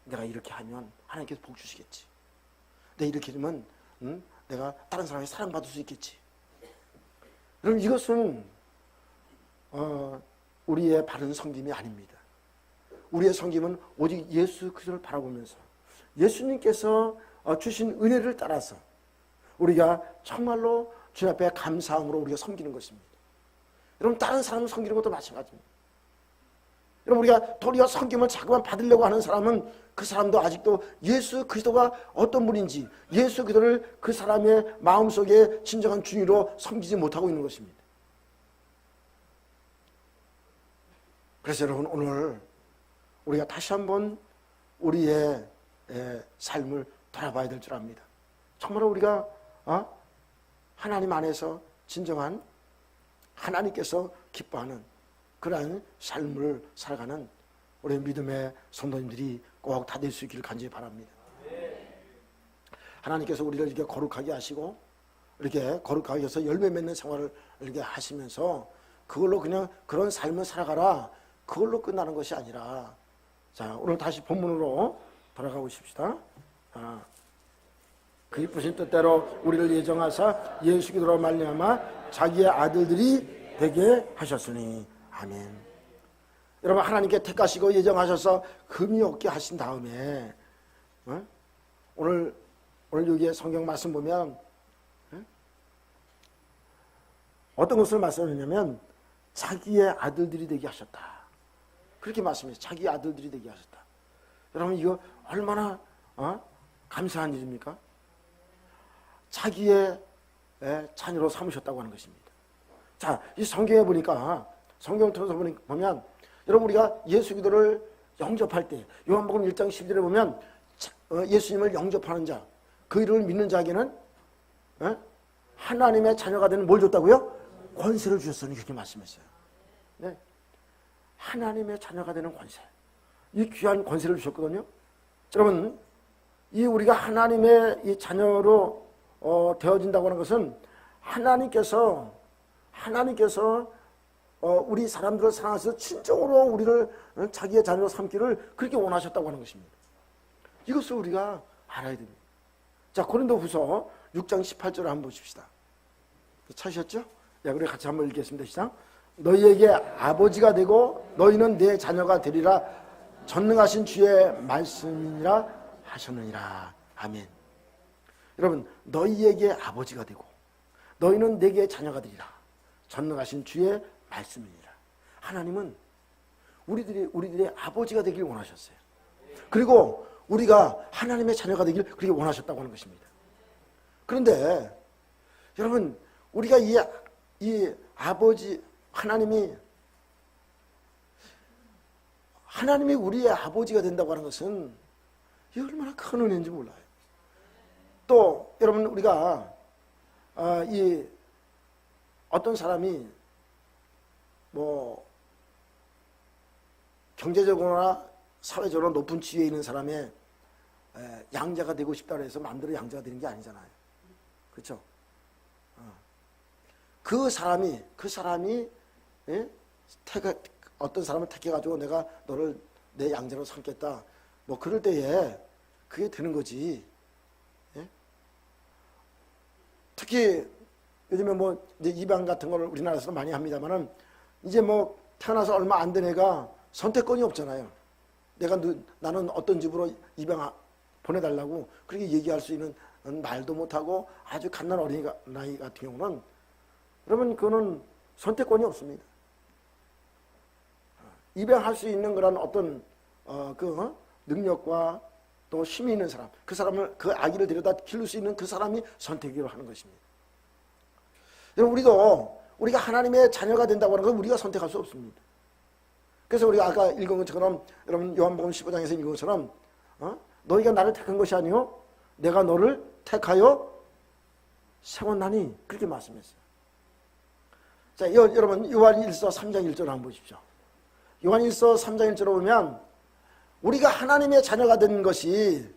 내가 이렇게 하면 하나님께서 복 주시겠지. 내가 이렇게 하면 내가 다른 사람에게 사랑받을 수 있겠지. 여러분 이것은 우리의 바른 섬김이 아닙니다. 우리의 섬김은 오직 예수 그리스도를 바라보면서 예수님께서 주신 은혜를 따라서 우리가 정말로 주님 앞에 감사함으로 우리가 섬기는 것입니다. 여러분 다른 사람을 섬기는 것도 마찬가지입니다. 여러분 우리가 도리어 섬김을 자꾸만 받으려고 하는 사람은 그 사람도 아직도 예수 그리스도가 어떤 분인지 예수 그리스도를 그 사람의 마음속에 진정한 주인으로 섬기지 못하고 있는 것입니다. 그래서 여러분 오늘 우리가 다시 한번 우리의 삶을 돌아봐야 될 줄 압니다. 정말로 우리가 하나님 안에서 진정한 하나님께서 기뻐하는 그러한 삶을 살아가는 우리 믿음의 성도님들이 꼭 다 될 수 있기를 간절히 바랍니다. 하나님께서 우리를 이렇게 거룩하게 하시고 이렇게 거룩하게 해서 열매 맺는 생활을 이렇게 하시면서 그걸로 그냥 그런 삶을 살아가라 그걸로 끝나는 것이 아니라 자 오늘 다시 본문으로 돌아가고 싶시다. 그 이쁘신 뜻대로 우리를 예정하사 예수 그리스도로 말미암아 자기의 아들들이 되게 하셨으니 아멘. 여러분 하나님께 택하시고 예정하셔서 흠이 없게 하신 다음에 오늘 여기에 성경 말씀 보면 어떤 것을 말씀하냐면 자기의 아들들이 되게 하셨다. 그렇게 말씀해요. 자기의 아들들이 되게 하셨다. 여러분 이거 얼마나 감사한 일입니까? 자기의 자녀로 삼으셨다고 하는 것입니다. 자, 이 성경에 보니까 성경을 통해서 보면 여러분 우리가 예수 그리스도를 영접할 때 요한복음 1장 10절에 보면 예수님을 영접하는 자, 그 이름을 믿는 자에게는 하나님의 자녀가 되는 뭘 줬다고요? 권세를 주셨으니 그렇게 말씀했어요. 네. 하나님의 자녀가 되는 권세. 이 귀한 권세를 주셨거든요. 여러분, 이 우리가 하나님의 이 자녀로 되어진다고 하는 것은 하나님께서 우리 사람들을 사랑하셔서 친정으로 우리를 자기의 자녀로 삼기를 그렇게 원하셨다고 하는 것입니다. 이것을 우리가 알아야 됩니다. 자, 고린도후서 6장 18절을 한번 보십시다. 찾으셨죠? 야, 우리 같이 한번 읽겠습니다. 시작. 너희에게 아버지가 되고 너희는 내 자녀가 되리라. 전능하신 주의 말씀이라 하셨느니라. 아멘. 여러분, 너희에게 아버지가 되고 너희는 내게 자녀가 되리라. 전능하신 주의 말씀이니라. 하나님은 우리들의 아버지가 되길 원하셨어요. 그리고 우리가 하나님의 자녀가 되길 그렇게 원하셨다고 하는 것입니다. 그런데 여러분, 우리가 이 아버지 하나님이 우리의 아버지가 된다고 하는 것은 이 얼마나 큰 은혜인지 몰라요. 또 여러분, 우리가 이 어떤 사람이 뭐 경제적으로나 사회적으로 높은 지위에 있는 사람의 양자가 되고 싶다고 해서 마음대로 양자가 되는 게 아니잖아요. 그렇죠? 그 사람이 어떤 사람을 택해가지고 내가 너를 내 양자로 삼겠다, 뭐 그럴 때에 그게 되는 거지. 예? 특히 요즘에 뭐 이제 입양 같은 걸 우리나라에서도 많이 합니다만은, 이제 뭐 태어나서 얼마 안 된 애가 선택권이 없잖아요. 나는 어떤 집으로 입양 보내달라고 그렇게 얘기할 수 있는 말도 못하고 아주 갓난 어린아이 같은 경우는, 여러분, 그거는 선택권이 없습니다. 입양할 수 있는 그런 어떤 능력과 또 힘이 있는 사람, 그 아기를 데려다 키울 수 있는 그 사람이 선택으로 하는 것입니다. 여러분, 우리가 하나님의 자녀가 된다고 하는 건 우리가 선택할 수 없습니다. 그래서 우리가 아까 읽은 것처럼, 여러분 요한복음 15장에서 읽은 것처럼 너희가 나를 택한 것이 아니요 내가 너를 택하여 세웠나니, 그렇게 말씀했어요. 자, 여러분 요한일서 3장 1절 한번 보십시오. 요한일서 3장 1절을 보면 우리가 하나님의 자녀가 된 것이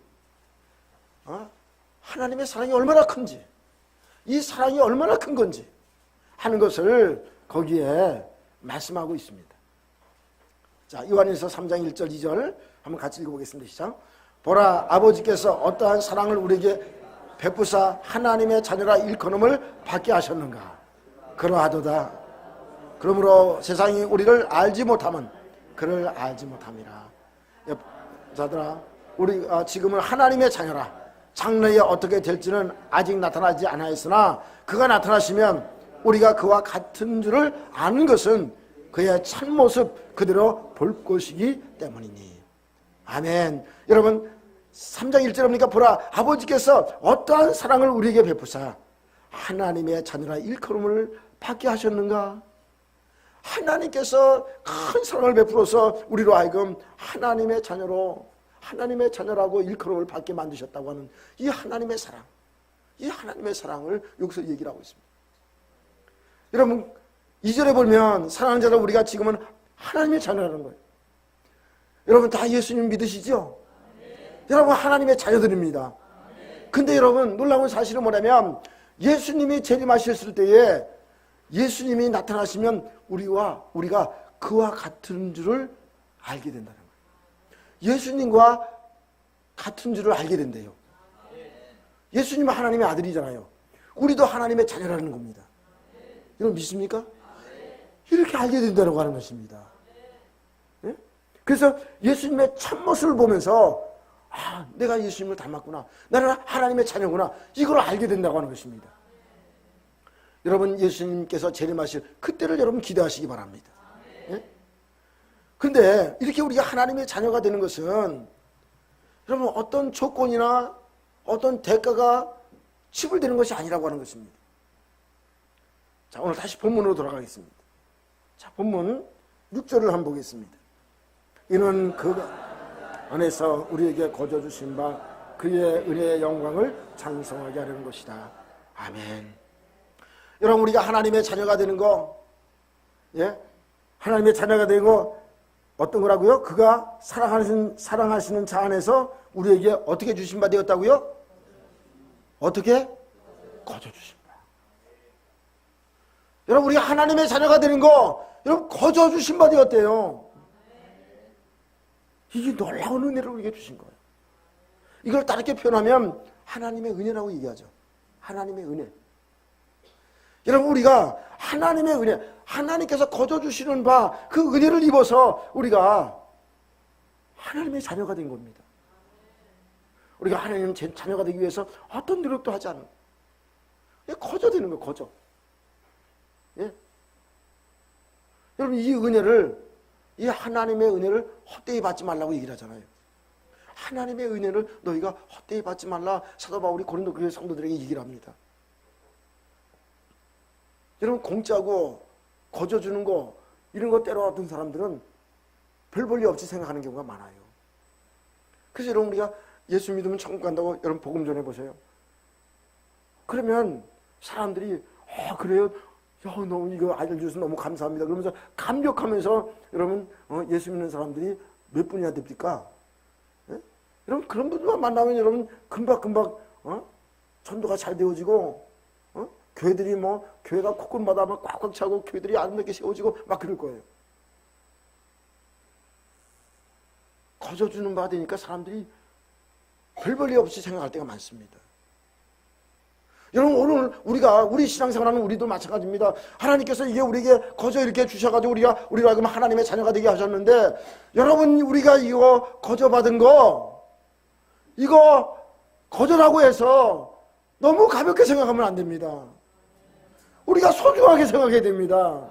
하나님의 사랑이 얼마나 큰지, 이 사랑이 얼마나 큰 건지 하는 것을 거기에 말씀하고 있습니다. 자, 요한일서 3장 1절 2절 한번 같이 읽어보겠습니다. 시작. 보라, 아버지께서 어떠한 사랑을 우리에게 베푸사 하나님의 자녀라 일컬음을 받게 하셨는가. 그러하도다. 그러므로 세상이 우리를 알지 못하면 그를 알지 못함이라. 자들아, 우리가 지금은 하나님의 자녀라. 장래에 어떻게 될지는 아직 나타나지 않았으나 그가 나타나시면 우리가 그와 같은 줄을 아는 것은 그의 참모습 그대로 볼 것이기 때문이니. 아멘. 여러분, 3장 1절에 보니까 보라, 아버지께서 어떠한 사랑을 우리에게 베푸사 하나님의 자녀라 일컬음을 받게 하셨는가. 하나님께서 큰 사랑을 베풀어서 우리로 하여금 하나님의 자녀라고 일컬음을 받게 만드셨다고 하는 이 하나님의 사랑을 여기서 얘기를 하고 있습니다. 여러분, 2절에 보면 사랑하는 자들, 우리가 지금은 하나님의 자녀라는 거예요. 여러분, 다 예수님 믿으시죠? 여러분, 하나님의 자녀들입니다. 근데 여러분, 놀라운 사실은 뭐냐면 예수님이 재림하셨을 때에 예수님이 나타나시면 우리가 그와 같은 줄을 알게 된다는 거예요. 예수님과 같은 줄을 알게 된대요. 예수님은 하나님의 아들이잖아요. 우리도 하나님의 자녀라는 겁니다. 여러분, 믿습니까? 이렇게 알게 된다고 하는 것입니다. 네? 그래서 예수님의 참모습을 보면서 내가 예수님을 닮았구나, 나는 하나님의 자녀구나, 이걸 알게 된다고 하는 것입니다. 여러분, 예수님께서 재림하실 그때를 여러분 기대하시기 바랍니다. 그런데 이렇게 우리가 하나님의 자녀가 되는 것은 여러분 어떤 조건이나 어떤 대가가 지불되는 것이 아니라고 하는 것입니다. 자, 오늘 다시 본문으로 돌아가겠습니다. 자, 본문 6절을 한번 보겠습니다. 이는 그 안에서 우리에게 거저 주신 바 그의 은혜의 영광을 장성하게 하려는 것이다. 아멘. 여러분, 우리가 하나님의 자녀가 되는 거, 하나님의 자녀가 되는 거 어떤 거라고요? 그가 사랑하시는 자 안에서 우리에게 어떻게 주신 바 되었다고요? 어떻게? 거저 주신 바. 여러분, 우리가 하나님의 자녀가 되는 거, 여러분, 거저 주신 바 되었대요. 이게 놀라운 은혜를 우리에게 주신 거예요. 이걸 다르게 표현하면 하나님의 은혜라고 얘기하죠. 하나님의 은혜. 여러분, 우리가 하나님의 은혜, 하나님께서 거저 주시는 바 그 은혜를 입어서 우리가 하나님의 자녀가 된 겁니다. 우리가 하나님 자녀가 되기 위해서 어떤 노력도 하지 않는 거저 되는 거예요. 거저. 예? 여러분 이 은혜를 이 하나님의 은혜를 헛되이 받지 말라고 얘기를 하잖아요. 하나님의 은혜를 너희가 헛되이 받지 말라 사도 바울이 고린도 교회 성도들에게 얘기를 합니다. 여러분 공짜고 거저 주는 거 이런 거 때려왔던 사람들은 별 볼일 없이 생각하는 경우가 많아요. 그래서 여러분 우리가 예수 믿으면 천국 간다고 여러분 복음 전해보세요. 그러면 사람들이 그래요? 너무 이거 알려주셔서 너무 감사합니다. 그러면서 감격하면서 여러분 예수 믿는 사람들이 몇 분이나 됩니까? 예? 여러분 그런 분들만 만나면 여러분 금방 전도가 잘 되어지고 교회들이 교회가 코끝마다 막 꽉꽉 차고 교회들이 아름답게 세워지고 막 그럴 거예요. 거저 주는 바 되니까 사람들이 별 볼일 없이 생각할 때가 많습니다. 여러분 오늘 우리 신앙생활하는 우리도 마찬가지입니다. 하나님께서 이게 우리에게 거저 이렇게 주셔가지고 우리로 하여금 하나님의 자녀가 되게 하셨는데 여러분 우리가 이거 거저 받은 거 이거 거저라고 해서 너무 가볍게 생각하면 안 됩니다. 우리가 소중하게 생각해야 됩니다.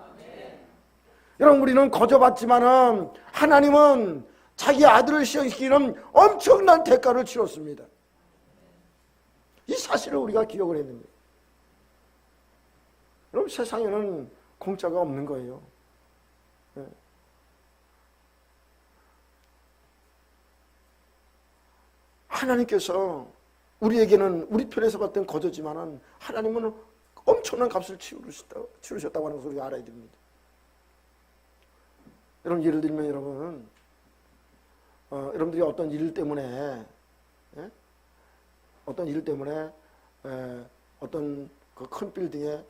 여러분 우리는 거저 받지만은 하나님은 자기 아들을 시험시키는 엄청난 대가를 치렀습니다. 이 사실을 우리가 기억을 해야 됩니다. 여러분 세상에는 공짜가 없는 거예요. 네. 하나님께서 우리에게는 우리 편에서 봤던 거저지만은 하나님은 엄청난 값을 치르셨다고 하는 것을 우리가 알아야 됩니다. 여러분 예를 들면 여러분들이 어떤 일 때문에 어떤 그 큰 빌딩에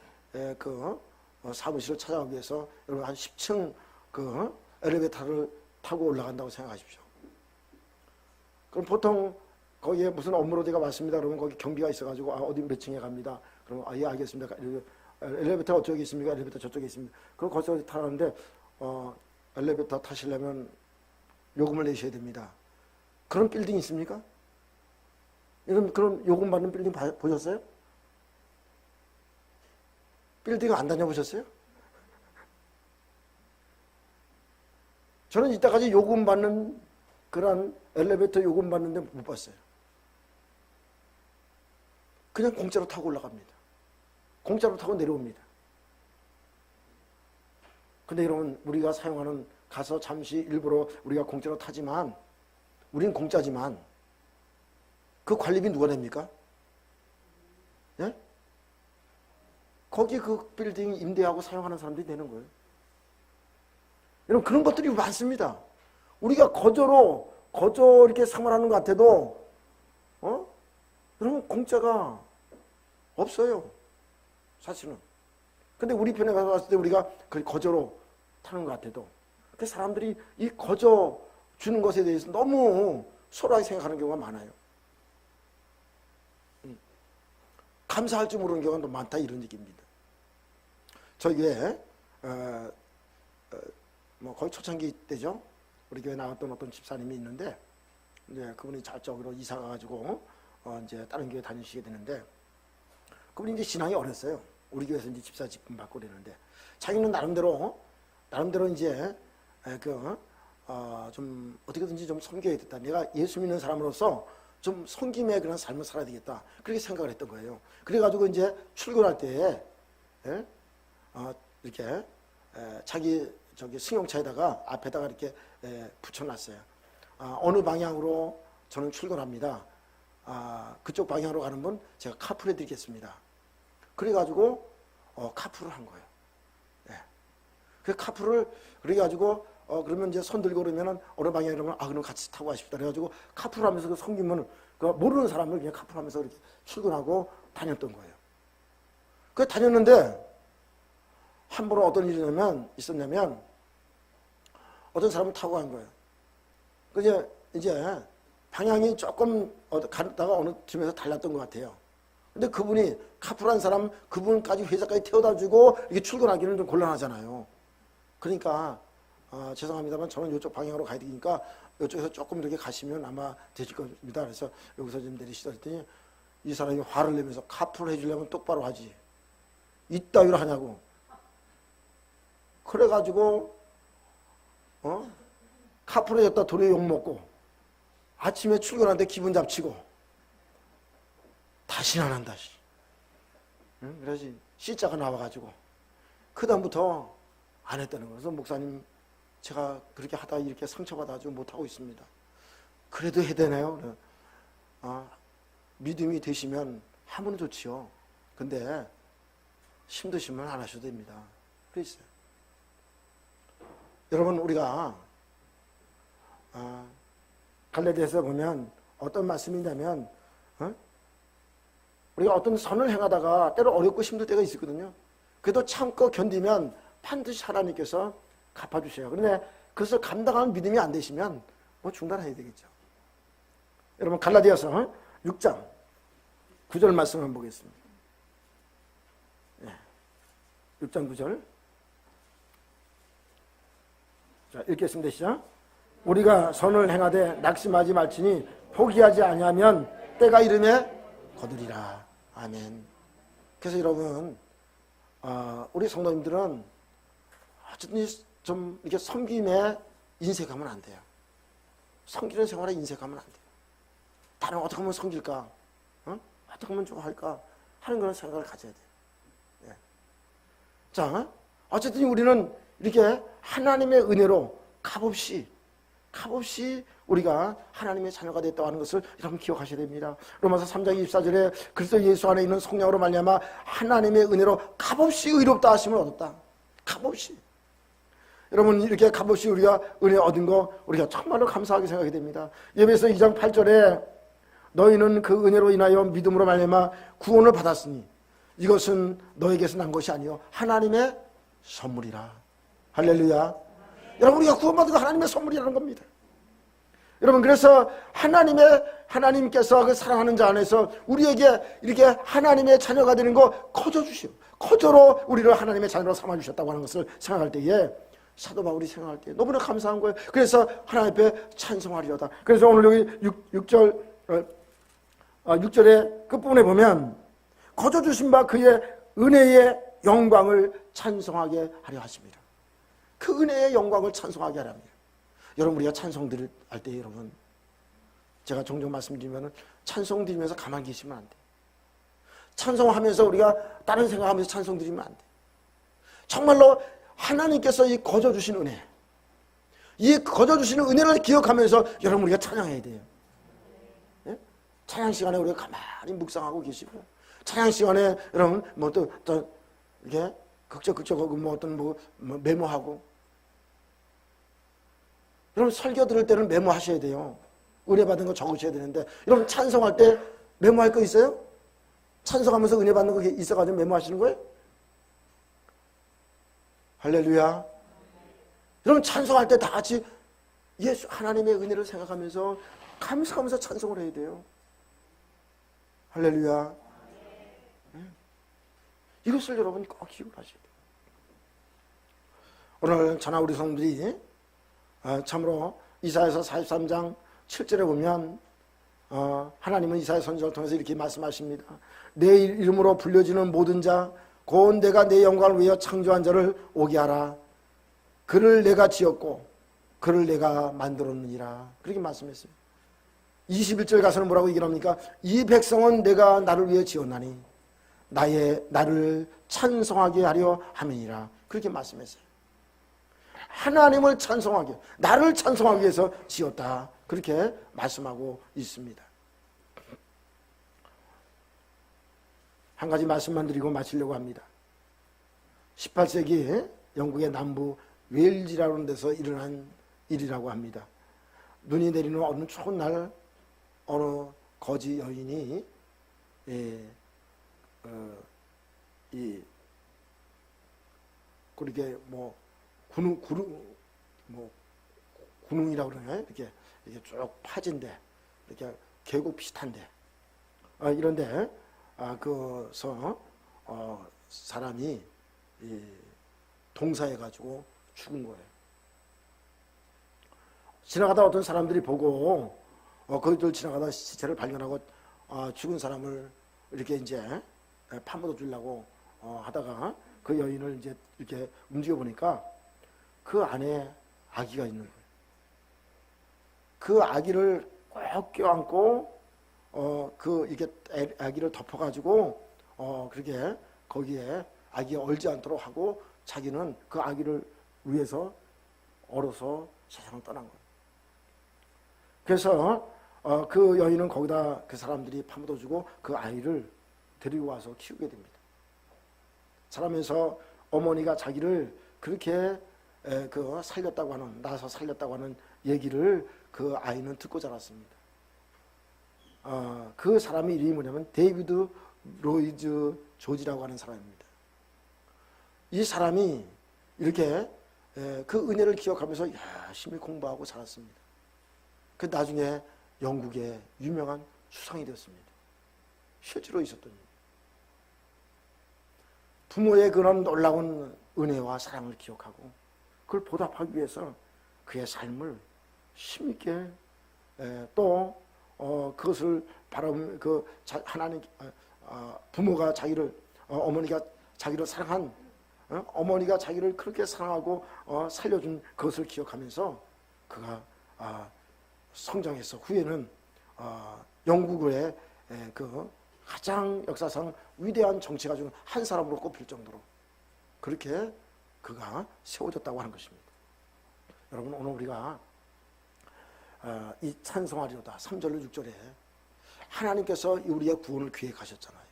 사무실을 찾아가기 위해서 여러분 한 10층 그 엘리베이터를 타고 올라간다고 생각하십시오. 그럼 보통 거기에 무슨 업무로 제가 왔습니다. 그러면 거기 경비가 있어가지고 어디 몇 층에 갑니다. 그러면 예 알겠습니다. 엘리베이터가 어쪽에 있습니까? 엘리베이터 저쪽에 있습니다. 그럼 거기서 타는데 엘리베이터 타시려면 요금을 내셔야 됩니다. 그런 빌딩 있습니까? 그런 요금 받는 빌딩 보셨어요? 빌딩 안 다녀보셨어요? 저는 이때까지 요금 받는 그런 엘리베이터 요금 받는데 못 봤어요. 그냥 공짜로 타고 올라갑니다. 공짜로 타고 내려옵니다. 근데 여러분 우리가 사용하는 가서 잠시 일부러 우리가 공짜로 타지만 우린 공짜지만 그 관리비 누가 냅니까? 예? 거기 그 빌딩 임대하고 사용하는 사람들이 내는 거예요. 여러분 그런 것들이 많습니다. 우리가 거저 이렇게 생활하는 것 같아도 여러분 공짜가 없어요. 사실은. 근데 우리 편에 가서 봤을 때 우리가 그 거저로 타는 것 같아도 그 사람들이 이 거저 주는 것에 대해서 너무 소홀하게 생각하는 경우가 많아요. 감사할 줄 모르는 경우가 너무 많다 이런 얘기입니다. 저희 교회 거의 초창기 때죠. 우리 교회 나왔던 어떤 집사님이 있는데 이제 그분이 저쪽으로 이사 가가지고 이제 다른 교회 다니시게 되는데 그분이 이제 신앙이 어렸어요. 우리 교회에서 이제 집사 직분 받고 그러는데 자기는 나름대로 이제 좀 어떻게든지 좀 섬겨야겠다. 내가 예수 믿는 사람으로서 좀 섬김의 그런 삶을 살아야 되겠다. 그렇게 생각을 했던 거예요. 그래가지고 이제 출근할 때에 이렇게 자기 승용차에다가 앞에다가 이렇게 붙여놨어요. 어느 방향으로 저는 출근합니다. 그쪽 방향으로 가는 분 제가 카풀 해드리겠습니다. 그래가지고 카풀을 한 거예요. 그 카풀을 그래가지고 그러면 이제 손 들고 그러면은 어느 방향이라면 그럼 같이 타고 가십시다. 그래가지고 카풀 하면서 그 섬기면 그 모르는 사람을 그냥 카풀 하면서 이렇게 출근하고 다녔던 거예요. 그 다녔는데 한 번은 어떤 일이 있었냐면 어떤 사람을 타고 간 거예요. 그 이제 방향이 조금 가다가 어느 쯤에서 달랐던 것 같아요. 근데 그분이 카풀한 사람 그분까지 회사까지 태워다 주고 이렇게 출근하기는 좀 곤란하잖아요. 그러니까 죄송합니다만 저는 이쪽 방향으로 가야 되니까 이쪽에서 조금 이렇게 가시면 아마 되실 겁니다. 그래서 여기서 좀 내리시다 했더니 이 사람이 화를 내면서 카풀 해주려면 똑바로 하지. 이따위로 하냐고. 그래가지고 카풀 해줬다 도리어 욕먹고 아침에 출근하는데 기분 잡치고 다시는 안 한다. 응? 그래서 C자가 나와가지고 그 다음부터 안 했다는 거예요. 그래서 목사님 제가 그렇게 하다 이렇게 상처받아가지고 못하고 있습니다. 그래도 해야 되나요? 믿음이 되시면 하면 좋지요. 근데 힘드시면 안 하셔도 됩니다. 그랬어요. 여러분 우리가 갈라디아서 보면 어떤 말씀이냐면 우리가 어떤 선을 행하다가 때로 어렵고 힘들 때가 있거든요. 그래도 참고 견디면 반드시 하나님께서 갚아주세요. 그런데 그것을 감당하는 믿음이 안 되시면 뭐 중단해야 되겠죠. 여러분 갈라디아서 6장 9절 말씀 한번 보겠습니다. 6장 9절. 자, 읽겠습니다. 시작. 우리가 선을 행하되 낙심하지 말지니 포기하지 아니하면 때가 이름에 거두리라. 아멘. 그래서 여러분 우리 성도님들은 어쨌든 좀 이렇게 섬김에 인색하면 안 돼요. 섬기는 생활에 인색하면 안 돼요. 나는 어떻게 하면 섬길까? 어떻게 하면 좋아할까? 하는 그런 생각을 가져야 돼요. 네. 자, 어쨌든 우리는 이렇게 하나님의 은혜로 값없이 우리가 하나님의 자녀가 됐다고 하는 것을 여러분 기억하셔야 됩니다. 로마서 3장 24절에 그리스도 예수 안에 있는 성령으로 말미암아 하나님의 은혜로 값없이 의롭다 하심을 얻었다. 값없이. 여러분 이렇게 값없이 우리가 은혜 얻은 거 우리가 정말로 감사하게 생각이 됩니다. 예배서 2장 8절에 너희는 그 은혜로 인하여 믿음으로 말미암아 구원을 받았으니 이것은 너에게서 난 것이 아니요 하나님의 선물이라. 할렐루야. 여러분 우리가 구원받은 거 하나님의 선물이라는 겁니다. 여러분 그래서 하나님께서 그 사랑하는 자 안에서 우리에게 이렇게 하나님의 자녀가 되는 거 커져주시오. 커져로 우리를 하나님의 자녀로 삼아주셨다고 하는 것을 생각할 때에 사도 바울이 생각할 때 너무나 감사한 거예요. 그래서 하나님 앞에 찬송하리로다. 그래서 오늘 여기 6절의 끝부분에 보면 거저주신 바 그의 은혜의 영광을 찬송하게 하려 하십니다. 그 은혜의 영광을 찬송하게 하려 합니다. 여러분 우리가 찬송 드릴 때 여러분 제가 종종 말씀드리면 찬송 드리면서 가만히 계시면 안 돼요. 찬송하면서 우리가 다른 생각하면서 찬송 드리면 안 돼요. 정말로 하나님께서 이 거저주신 은혜, 이 거저주시는 은혜를 기억하면서 여러분 우리가 찬양해야 돼요. 예? 찬양 시간에 우리가 가만히 묵상하고 계시고 찬양 시간에 여러분 뭐 또 이렇게 극적하고 뭐 어떤 뭐 메모하고 여러분 설교 들을 때는 메모하셔야 돼요. 은혜 받은 거 적으셔야 되는데 여러분 찬송할 때 메모할 거 있어요? 찬송하면서 은혜 받는 거 있어가지고 메모하시는 거예요? 할렐루야. 여러분 찬송할 때 다 같이 예수 하나님의 은혜를 생각하면서 감사하면서 찬송을 해야 돼요. 할렐루야. 이것을 여러분 꼭 기억하셔야 돼요. 오늘 저나 우리 성들이 참으로 이사야서 43장 7절에 보면 하나님은 이사야 선지자를 통해서 이렇게 말씀하십니다. 내 이름으로 불려지는 모든 자 곧 내가 내 영광을 위하여 창조한 자를 오게 하라. 그를 내가 지었고 그를 내가 만들었느니라. 그렇게 말씀했어요. 21절 가서는 뭐라고 얘기를 합니까? 이 백성은 내가 나를 위해 지었나니 나를 찬송하게 하려 함이니라. 그렇게 말씀했어요. 하나님을 찬송하게, 나를 찬송하기 위해서 지었다. 그렇게 말씀하고 있습니다. 한 가지 말씀만 드리고 마치려고 합니다. 18세기 영국의 남부 웨일즈라는 데서 일어난 일이라고 합니다. 눈이 내리는 어느 추운 날 어느 거지 여인이 그렇게 뭐 구릉이라고 그러나요? 이렇게 쭉 파진데 이렇게 계곡 비슷한데 이런데 그서 사람이 동사해 가지고 죽은 거예요. 지나가다 어떤 사람들이 보고 거기들 지나가다 시체를 발견하고 죽은 사람을 이렇게 이제 파묻어 주려고 하다가 그 여인을 이제 이렇게 움직여 보니까 그 안에 아기가 있는 거예요. 그 아기를 꼭 껴안고 그 이렇게 아기를 덮어가지고 그렇게 거기에 아기가 얼지 않도록 하고 자기는 그 아기를 위해서 얼어서 세상을 떠난 거예요. 그래서 그 여인은 거기다 그 사람들이 파묻어주고 그 아이를 데리고 와서 키우게 됩니다. 자라면서 어머니가 자기를 그렇게 그 살렸다고 하는, 낳아서 살렸다고 하는 얘기를 그 아이는 듣고 자랐습니다. 그 사람의 이름이 뭐냐면 데이비드 로이즈 조지라고 하는 사람입니다. 이 사람이 이렇게 그 은혜를 기억하면서 열심히 공부하고 자랐습니다. 그 나중에 영국의 유명한 수상이 되었습니다. 실제로 있었던 일. 부모의 그런 놀라운 은혜와 사랑을 기억하고 그걸 보답하기 위해서 그의 삶을 힘있게 또 그것을 바라보면 하나님 부모가 자기를 어머니가 자기를 사랑한 어머니가 자기를 그렇게 사랑하고 살려준 그것을 기억하면서 그가 성장해서 후에는 영국의 그 가장 역사상 위대한 정치가 중 한 사람으로 꼽힐 정도로 그렇게 그가 세워졌다고 하는 것입니다. 여러분 오늘 우리가 이 찬송하리로다 3절로 6절에 하나님께서 우리의 구원을 계획하셨잖아요.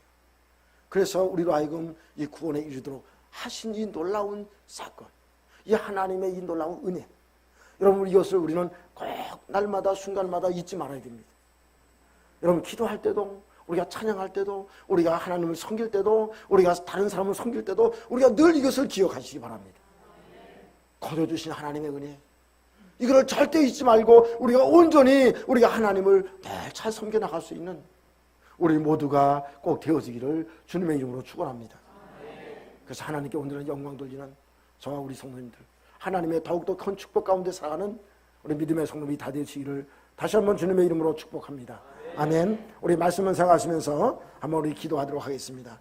그래서 우리로 하여금 이 구원에 이르도록 하신 이 놀라운 사건, 이 하나님의 이 놀라운 은혜, 여러분 이것을 우리는 꼭 날마다 순간마다 잊지 말아야 됩니다. 여러분 기도할 때도 우리가 찬양할 때도 우리가 하나님을 섬길 때도 우리가 다른 사람을 섬길 때도 우리가 늘 이것을 기억하시기 바랍니다. 거둬주신 하나님의 은혜, 이걸 절대 잊지 말고 우리가 온전히 우리가 하나님을 늘 잘 섬겨 나갈 수 있는 우리 모두가 꼭 되어지기를 주님의 이름으로 축원합니다. 그래서 하나님께 온전한 영광 돌리는 저와 우리 성도님들, 하나님의 더욱더 큰 축복 가운데 살아가는 우리 믿음의 성도들이 다 되시기를 다시 한번 주님의 이름으로 축복합니다. 아멘. 우리 말씀을 생각하시면서 한번 우리 기도하도록 하겠습니다.